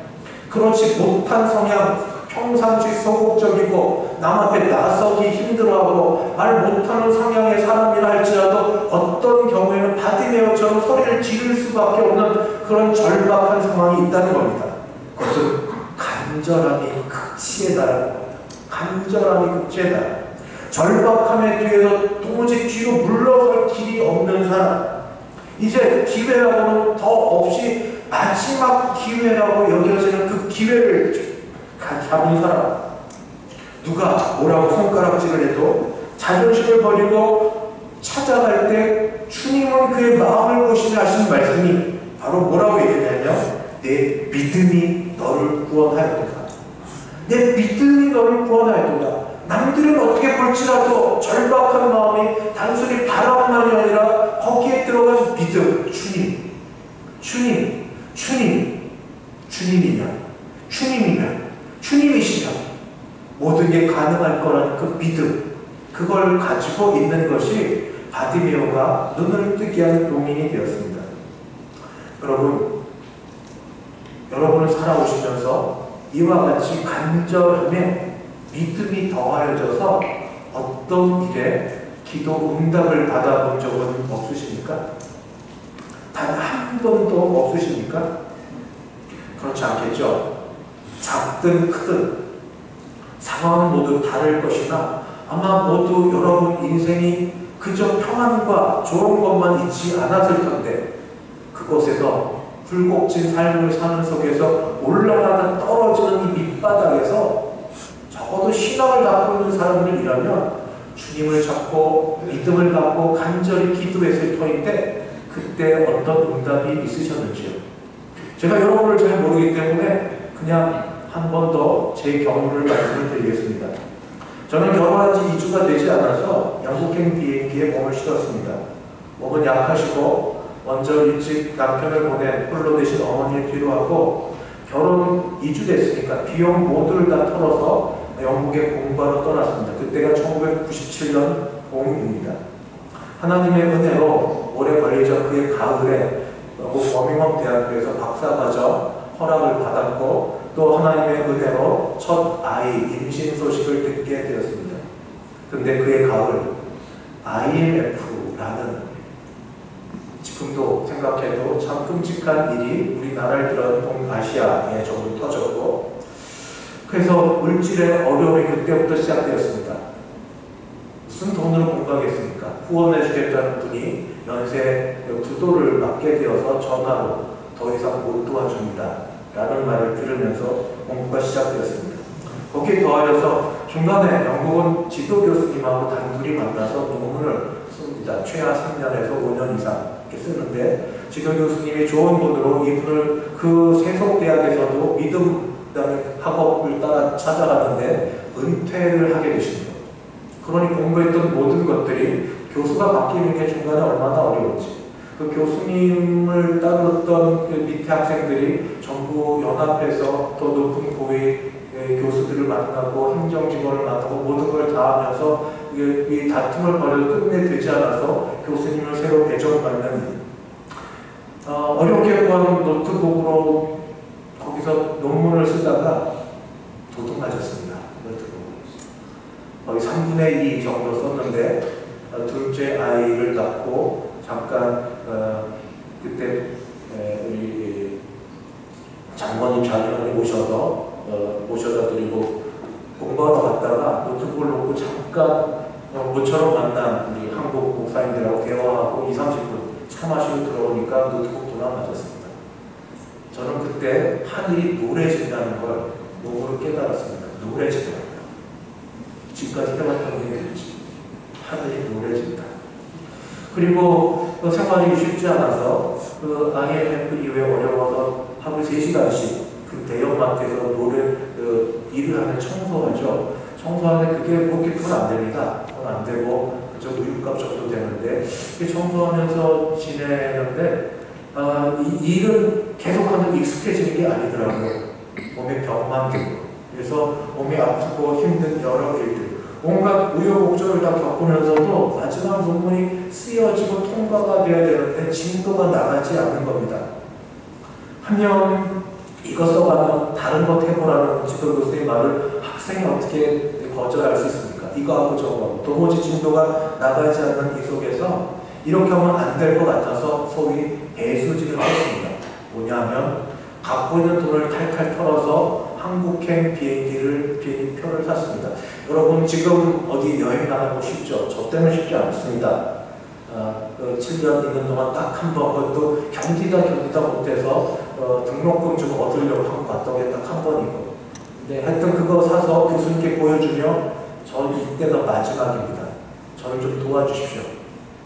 그렇지 못한 성향, 평상시 소극적이고 남 앞에 나서기 힘들어하고 말 못하는 성향의 사람이라 할지라도 어떤 경우에는 바디메오처럼 소리를 지를 수밖에 없는 그런 절박한 상황이 있다는 겁니다. 그것은 간절함이 극치에 달하는 겁니다. 간절함이 극치에 달하는 겁니다. 절박함에 뒤에서 도무지 뒤로 물러설 길이 없는 사람, 이제 기회라고는 더 없이 마지막 기회라고 여겨지는 그 기회를 잡은 사람, 누가 뭐라고 손가락질을 해도 자존심을 버리고 찾아갈 때 주님은 그의 마음을 보시며 하신 말씀이 바로 뭐라고 얘기하냐면 내 믿음이 너를 구원하였도다. 내 믿음이 너를 구원하였도다. 남들은 어떻게 볼지라도 절박한 마음이 단순히 바람만이 아니라 거기에 들어간 믿음, 주님이면 주님이시면 모든 게 가능할 거라는 그 믿음, 그걸 가지고 있는 것이 바디메오가 눈을 뜨게 한 동인이 되었습니다. 여러분을 살아오시면서 이와 같이 간절함에 믿음이 더하여져서 어떤 일에 기도 응답을 받아본 적은 없으십니까? 단 한 번도 없으십니까? 그렇지 않겠죠? 작든 크든 상황은 모두 다를 것이나 아마 모두 여러분 인생이 그저 평안과 좋은 것만 있지 않았을 텐데 그곳에서 굴곡진 삶을 사는 속에서 올라가다 떨어지는 이 밑바닥에서 적어도 신앙을 갖고 있는 사람들이라면 주님을 잡고 믿음을 갖고 간절히 기도했을 터인데 그때 어떤 응답이 있으셨는지요? 제가 여러분을 잘 모르기 때문에 그냥 한 번 더 제 경우를 말씀을 드리겠습니다. 저는 결혼한 지 2주가 되지 않아서 영국행 비행기에 몸을 실었습니다. 몸은 약하시고 먼저 일찍 남편을 보내 홀로 되신 어머니를 뒤로하고 결혼 2주 됐으니까 비용 모두를 다 털어서 영국에 공부하러 떠났습니다. 그때가 1997년 봄입니다. 하나님의 은혜로 오래 걸리자 그의 가을에 버밍엄 대학교에서 박사과정 허락을 받았고 또 하나님의 은혜로 첫 아이 임신 소식을 듣게 되었습니다. 근데 그의 가을 IMF라는 지금도 생각해도 참 끔찍한 일이 우리나라를 비롯한 동아시아에 전부 터졌고, 그래서 물질의 어려움이 그때부터 시작되었습니다. 무슨 돈으로 공부하겠습니까? 후원해주겠다는 분이 연세 부도를 맞게 되어서 전화로 더 이상 못 도와줍니다 라는 말을 들으면서 공부가 시작되었습니다. 거기에 더하여서 중간에 영국은 지도 교수님하고 단둘이 만나서 논문을 씁니다. 최하 3년에서 5년 이상 이렇게 쓰는데, 지도 교수님이 좋은 분으로 이분을 그 세속대학에서도 믿음 그다음에 학업을 따라 찾아가는데 은퇴를 하게 되십니다. 그러니 공부했던 모든 것들이 교수가 바뀌는 게 중간에 얼마나 어려운지, 그 교수님을 따르던 그 밑에 학생들이 전부 연합해서 더 높은 고위 교수들을 만나고 행정직원을 만나고 모든 걸 다 하면서 이 다툼을 벌여도 끝내 되지 않아서 교수님을 새로 배정받는 어렵게 구한 노트북으로 거기서 논문을 쓰다가 도둑 맞았습니다. 거의 3분의 2 정도 썼는데 둘째 아이를 낳고 잠깐 그때 우리 장모님 자녀를 모셔다 드리고 공부하러 갔다가 노트북을 놓고 잠깐 모처럼 만난 우리 한국 목사님들하고 대화하고 20-30분 차 마시고 들어오니까 노트북 도난 맞았습니다. 저는 그때 하늘이 노래진다는 걸 몸으로 깨달았습니다. 노래지더라고요. 지금까지 해봤던 게 있지. 하늘이 노래진다. 그리고 생활이 쉽지 않아서 그 IMF 이후에 어려워서 하루 3시간씩 그 대형마트에서 일을 하는 청소하죠. 청소하는데 그게 그렇게 돈 안 됩니다. 돈 안 되고 그저 우유값 정도 되는데 청소하면서 지내는데 이 일은 계속하면 익숙해지는 게 아니더라고요. 몸에 병만 들고, 그래서 몸이 아프고 힘든 여러 일들, 온갖 우여곡절을 다 겪으면서도 마지막 논문이 쓰여지고 통과가 되어야 되는데 진도가 나가지 않는 겁니다. 한 명 이거 써가면 다른 것 해보라는 지도 교수의 말을 학생이 어떻게 거절할 수 있습니까? 이거 하고 저거 하고 도무지 진도가 나가지 않는 이 속에서 이렇게 하면 안 될 것 같아서 소위 배수진을 했습니다. 뭐냐면 갖고 있는 돈을 탈탈 털어서 한국행 비행기표를 샀습니다. 여러분 지금 어디 여행 나가고 싶죠? 저 때는 쉽지 않습니다. 7년 있는 동안 딱 한 번, 그것도 견디다 못해서 등록금 좀 얻으려고 한번 갔던 게 딱 한 번이고, 근데 하여튼 그거 사서 교수님께 보여주며 저는 이때가 마지막입니다. 저를 좀 도와주십시오.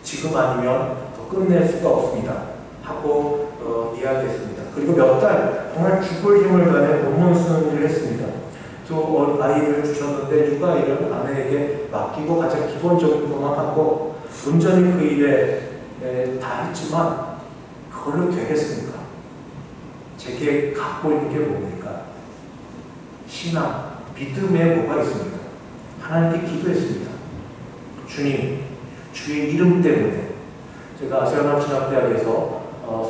지금 아니면 더 끝낼 수가 없습니다. 하고 이야기했습니다. 그리고 몇 달 정말 죽을 힘을 다해 논문 쓰는 일을 했습니다. 또 아이를 주셨는데 육아일은 아내에게 맡기고 가장 기본적인 것만 하고 온전히 그 일에 다 했지만 그걸로 되겠습니까? 제게 갖고 있는 게 뭡니까? 신앙, 믿음에 뭐가 있습니다. 하나님께 기도했습니다. 주님, 주의 이름 때문에 제가 세원암신학대학에서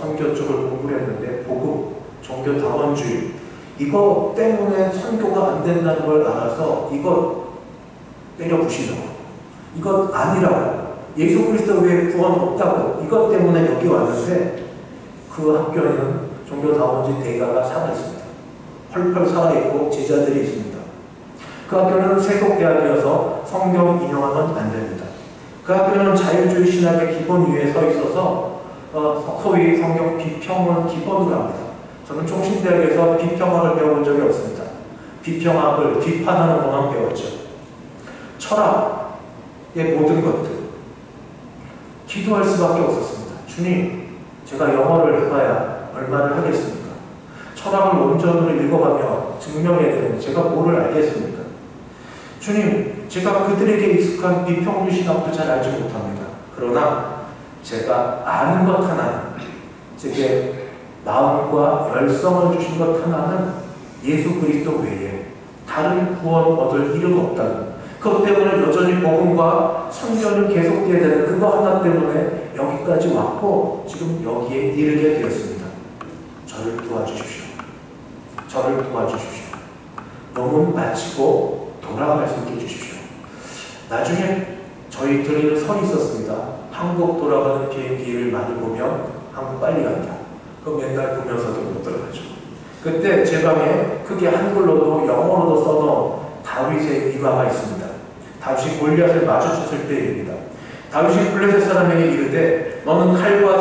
선교 쪽을 공부를 했는데 복음, 종교 다원주의 이거 때문에 선교가 안 된다는 걸 알아서 이거 때려부시려고, 이거 아니라고, 예수 그리스도 외에 구원 없다고, 이것 때문에 여기 왔는데 그 학교에는 종교다원주의 대가가 살아있습니다. 펄펄 살아있고 제자들이 있습니다. 그 학교는 세속대학이어서 성경 인용하면 안 됩니다. 그 학교는 자유주의 신학의 기본 위에 서 있어서 소위 성경 비평을 기본으로 합니다. 저는 총신대학에서 비평학을 배워본 적이 없습니다. 비평학을 비판하는 것만 배웠죠. 철학의 모든 것들 기도할 수밖에 없었습니다. 주님, 제가 영어를 해봐야 얼마를 하겠습니까? 철학을 원전으로 읽어가며 증명해야 되는데 제가 뭐를 알겠습니까? 주님, 제가 그들에게 익숙한 비평주 신학도 잘 알지 못합니다. 그러나 제가 아는 것 하나는, 제게 마음과 열성을 주신 것 하나는 예수 그리스도 외에 다른 구원 얻을 이름 없다는, 그것 때문에 여전히 복음과 선교는 계속돼야 되는 그거 하나 때문에 여기까지 왔고 지금 여기에 이르게 되었습니다. 저를 도와주십시오. 저를 도와주십시오. 논문 마치고 돌아갈 수 있게 해주십시오. 나중에 저희들은 설이 있었습니다. 한국 돌아가는 비행기를 많이 보면 한국 빨리 간다. 그거 맨날 보면서도 못 들어가죠. 그때 제 방에 크게 한글로도 영어로도 써놓은 다윗의 일화가 있습니다. 다윗이 골리앗을 마주쳤을 때 일입니다. 다윗이 블레셋 사람에게 이르되 너는 칼과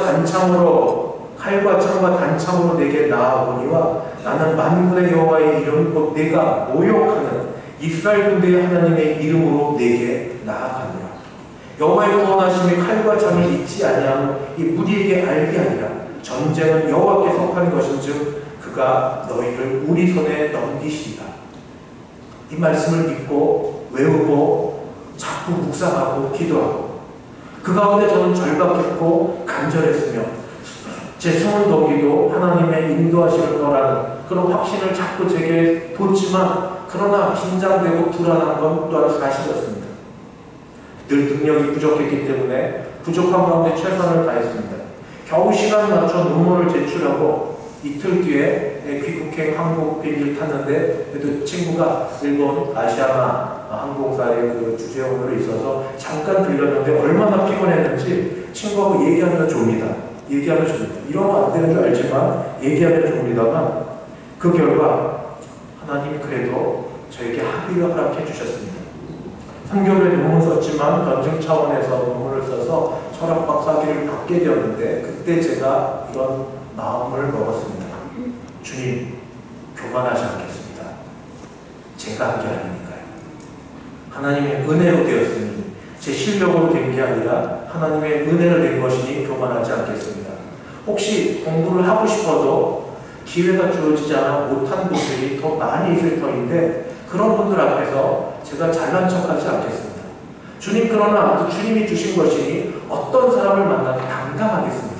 창과 단창으로 내게 나아오니와 나는 만군의 여호와의 이름 곧 내가 모욕하는 이스라엘 군대의 하나님의 이름으로 내게 나아가노라. 여호와의 구원하심이 칼과 창을 잊지 아니하며 이 무리에게 알게 하니라. 전쟁은 여호와께 속한 것인즉 그가 너희를 우리 손에 넘기시리라. 이 말씀을 믿고 외우고 자꾸 묵상하고 기도하고 그 가운데 저는 절박했고 간절했으며 제 숨은 동기도 하나님의 인도하실 거라는 그런 확신을 자꾸 제게 뒀지만 그러나 긴장되고 불안한 건 또한 사실이었습니다. 늘 능력이 부족했기 때문에 부족한 가운데 최선을 다했습니다. 겨우 시간 맞춰 논문을 제출하고 이틀 뒤에 귀국행 한국 비행기를 탔는데 그래도 친구가 일본 아시아나 항공사의 그 주재원으로 있어서 잠깐 들렸는데 얼마나 피곤했는지 친구하고 얘기하면 줍니다. 이러면 안 되는 줄 알지만 얘기하면 줍니다만 그 결과 하나님이 그래도 저에게 학위를 허락해 주셨습니다. 3개월에 논문 썼지만 검증 차원에서 논문을 써서 철학 박사학위를 받게 되었는데 그때 제가 이런 마음을 먹었습니다. 주님, 교만하지 않겠습니다. 제가 한 게 아니니까요. 하나님의 은혜로 되었으니 제 실력으로 된 게 아니라 하나님의 은혜로 된 것이니 교만하지 않겠습니다. 혹시 공부를 하고 싶어도 기회가 주어지지 않아 못한 분들이 더 많이 있을 터인데 그런 분들 앞에서 제가 잘난 척하지 않겠습니다. 주님, 그러나 주님이 주신 것이니 어떤 사람을 만나도 당당하겠습니다.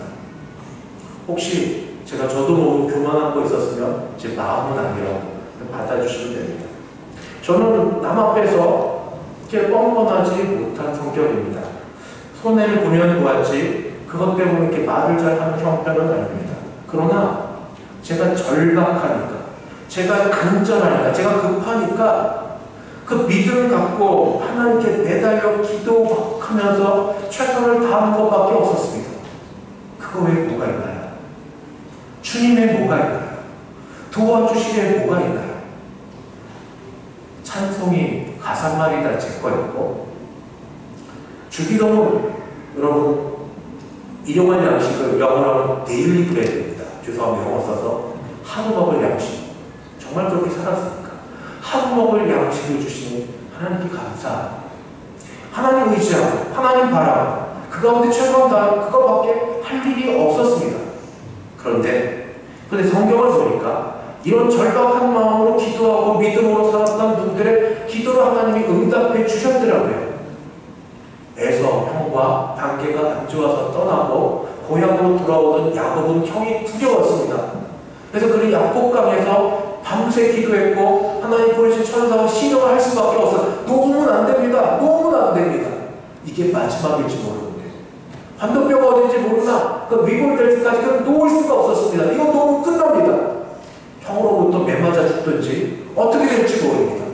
혹시 저도 너무 교만한 거 있었으면 제 마음은 아니라고 받아주시면 됩니다. 저는 남 앞에서 이렇게 뻔뻔하지 못한 성격입니다. 손해를 보면 보았지 그것 때문에 이렇게 말을 잘하는 형편은 아닙니다. 그러나 제가 절박하니까, 제가 간절하니까, 제가 급하니까 그 믿음을 갖고 하나님께 매달려 기도하면서 최선을 다하는 것밖에 없었습니다. 그거 외에 뭐가 있나요? 주님의 뭐가 있나요? 도와주시기에 뭐가 있나요? 찬송이 가사말이 다 제 거였고 주기도문 여러분 일용할 양식을 영어로 데일리 브레드입니다. 죄송합니다. 영어 써서 하루 먹을 양식 정말 그렇게 살았습니까? 하루 먹을 양식을 주시는 하나님께 감사합니다. 하나님 의지하고 하나님 바라고 그 가운데 최선을 다하는 그거밖에 할 일이 없었습니다. 그런데 성경을 보니까 이런 절박한 마음으로 기도하고 믿음으로 살았던 분들의 기도를 하나님이 응답해 주셨더라고요. 에서 형과 관계가 안 좋아서 떠나고 고향으로 돌아오던 야곱은 형이 두려웠습니다. 그래서 그는 야곱강에서 밤새 기도했고 하나님 보내신 천사와 신용을 할 수밖에 없어요. 놓으면 안 됩니다. 놓으면 안 됩니다. 이게 마지막일지 모르는데 환도뼈가 어딘지 모르나 그 위골될 때까지 그는 놓을 수가 없었습니다. 이거 놓으면 끝납니다. 형으로부터 매맞아 죽든지 어떻게 될지 모릅니다.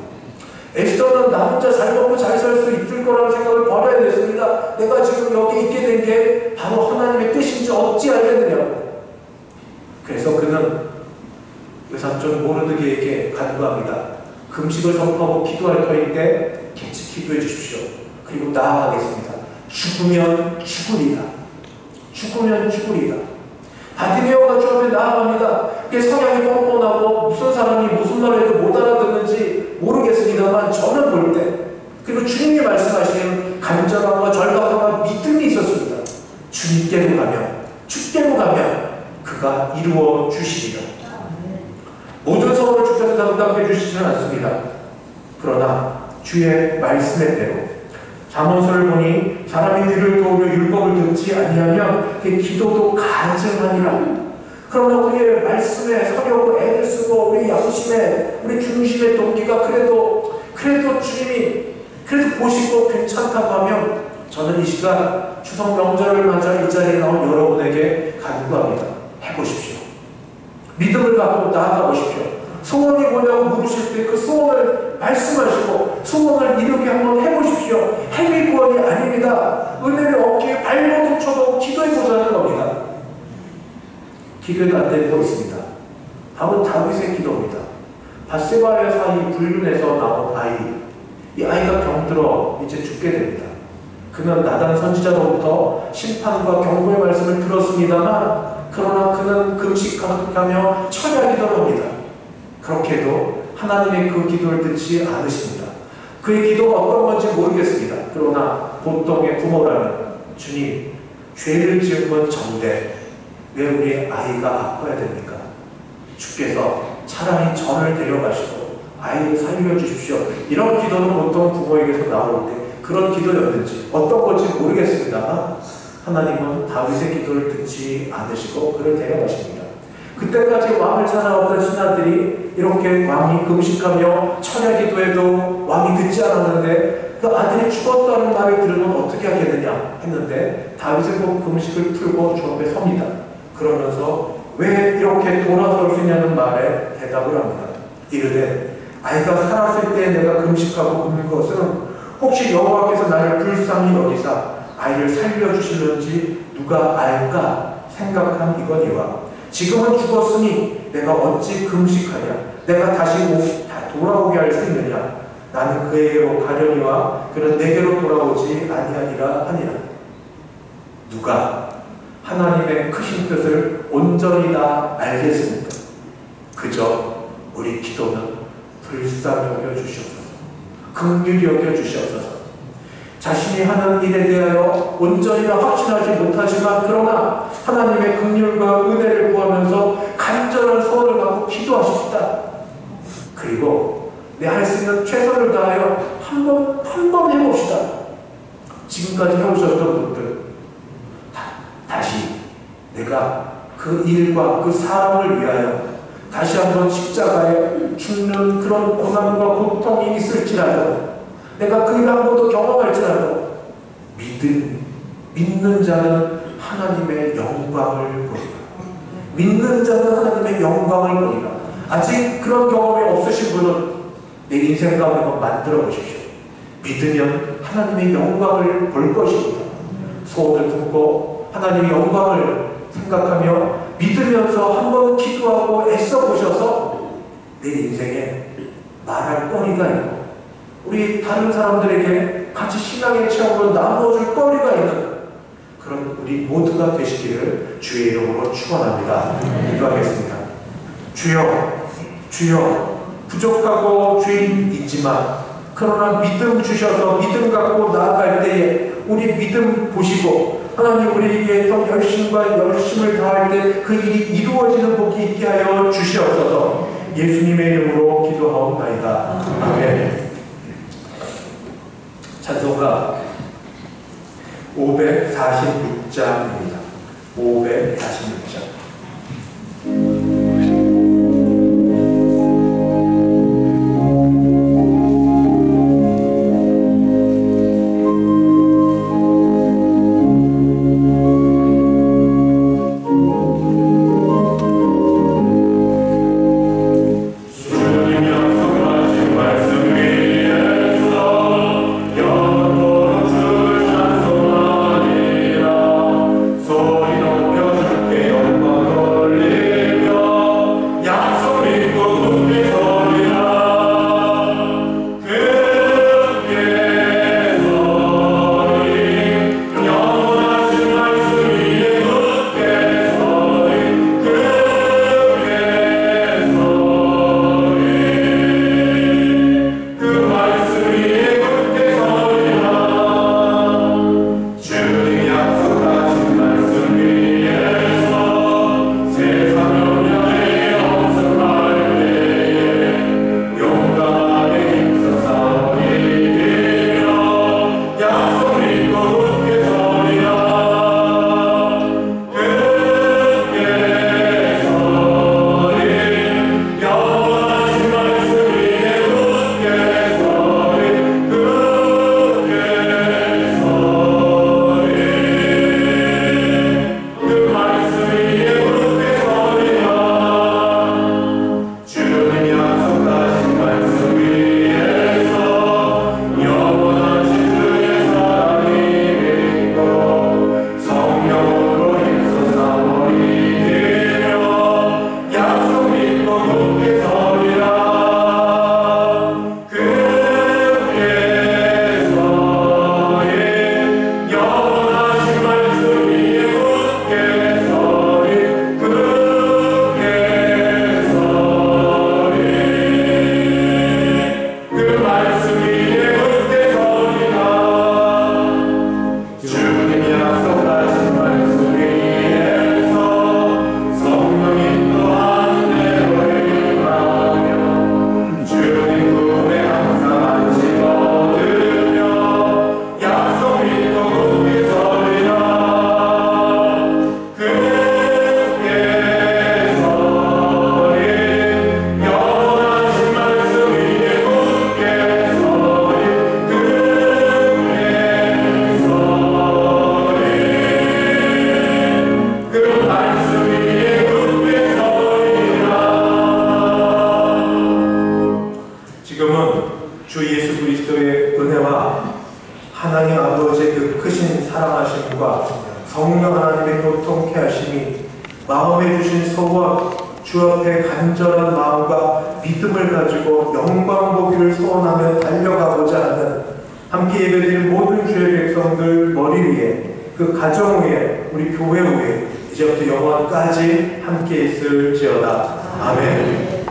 에스더는 나 혼자 잘 먹고 잘 살 수 있을 거라는 생각을 버려야 됐습니다. 내가 지금 여기 있게 된 게 바로 하나님의 뜻인지 어찌 알겠느냐고. 그래서 그는 외삼촌 모르드게에게 간구합니다. 금식을 선포하고 기도할 터인데 같이 기도해 주십시오. 그리고 나아가겠습니다. 죽으면 죽으리라. 죽으면 죽으리라. 바티메오가 주 앞에 나아갑니다. 그게 성향이 뻔뻔하고 무슨 사람이 무슨 말을 해도 못 알아듣는지 모르겠습니다만 저는 볼 때 그리고 주님이 말씀하시는 간절함과 절박함과 믿음이 있었습니다. 주님께로 가면 그가 이루어 주시리라. 모든 소원을 주께서 다 응답해 주시지는 않습니다. 그러나 주의 말씀의 대로 잠언서를 보니 사람이 귀를 도우려 율법을 듣지 아니하면 그 기도도 간증하니라. 그러나 우리의 말씀에 서려고 애를 쓰고 우리 양심에 우리 중심의 동기가 그래도 주님이 그래도 보시고 괜찮다고 하면 저는 이 시간 추석 명절을 맞아 이 자리에 나온 여러분에게 간구합니다. 해보십시오. 믿음을 갖고 나아가 보십시오. 소원이 뭐냐고 물으실 때 그 소원을 말씀하시고 소원을 이루게 한번 해보십시오. 행위 구원이 아닙니다. 은혜를 얻기에 발버둥 쳐도 기도해보자는 겁니다. 기도가 안 되고 있습니다. 다음은 다윗의 기도입니다. 밧세바의 사이 불륜에서 나온 아이, 이 아이가 병들어 이제 죽게 됩니다. 그는 나단 선지자로부터 심판과 경고의 말씀을 들었습니다만 그러나 그는 금식하며 철야 기도를 합니다. 그렇게도 하나님의 그 기도를 듣지 않으십니다. 그의 기도가 어떤 건지 모르겠습니다. 그러나 보통의 부모라면 주님, 죄를 지은 건 정데 왜 우리 아이가 아파야 됩니까? 주께서 차라리 저를 데려가시고 아이를 살려주십시오. 이런 기도는 보통 부모에게서 나올 때 그런 기도였는지 어떤 건지 모르겠습니다만 하나님은 다윗의 기도를 듣지 않으시고 그를 데려가십니다. 그때까지 왕을 찾아왔던 신하들이 이렇게 왕이 금식하며 철야 기도해도 왕이 듣지 않았는데 그 아들이 죽었다는 말을 들으면 어떻게 하겠느냐 했는데 다윗은 꼭 금식을 풀고 주 앞에 섭니다. 그러면서 왜 이렇게 돌아설 수 있냐는 말에 대답을 합니다. 이르되 아이가 살았을 때 내가 금식하고 굶는 것은 혹시 여호와께서 나를 불쌍히 여기사 아이를 살려주실는지 누가 알까 생각한 이거니와 지금은 죽었으니 내가 어찌 금식하냐 내가 다시 돌아오게 할 수 있느냐 나는 그에게로 가려니와 그는 내게로 돌아오지 아니하니라 하니라. 누가 하나님의 크신 뜻을 온전히 다 알겠습니까? 그저 우리 기도는 불쌍히 여겨주시옵소서, 긍휼히 여겨주시옵소서. 자신이 하는 일에 대하여 온전히 다 확신하지 못하지만 그러나 하나님의 긍휼과 은혜를 구하면서 간절한 소원을 갖고 기도하십시다. 그리고 내 할 수 있는 최선을 다하여 한 번 해봅시다. 지금까지 해오셨던 분들 다시 내가 그 일과 그 사람을 위하여 다시 한번 십자가에 죽는 그런 고난과 고통이 있을지라도 내가 그 일 한 번도 경험할지라도 믿는 자는 하나님의 영광을 보리라. 믿는 자는 하나님의 영광을 보리라. 아직 그런 경험이 없으신 분은 내 인생 가운데 한번 만들어 보십시오. 믿으면 하나님의 영광을 볼 것입니다. 소원을 품고 하나님의 영광을 생각하며 믿으면서 한번 기도하고 애써 보셔서 내 인생에 말할 거리가 있고 우리 다른 사람들에게 같이 신앙의 체험으로 나눠줄 거리가 있는 그런 우리 모두가 되시기를 주의 이름으로 축원합니다. 기도하겠습니다. 주여 부족하고 죄인 있지만 그러나 믿음 주셔서 믿음 갖고 나아갈 때에 우리 믿음 보시고 하나님 우리에게 더 열심을 다할 때 그 일이 이루어지는 복이 있게 하여 주시옵소서. 예수님의 이름으로 기도하옵나이다. 아멘. 찬송가 546장입니다. 546장. 소리 높여 주께 영광 성령 하나님의 교통케 하심이 마음에 주신 소원, 주 앞에 간절한 마음과 믿음을 가지고 영광 보기를 소원하며 달려가고자 하는 함께 예배드릴 모든 주의 백성들 머리 위에, 그 가정 위에, 우리 교회 위에 이제부터 영원까지 함께 있을지어다. 아멘.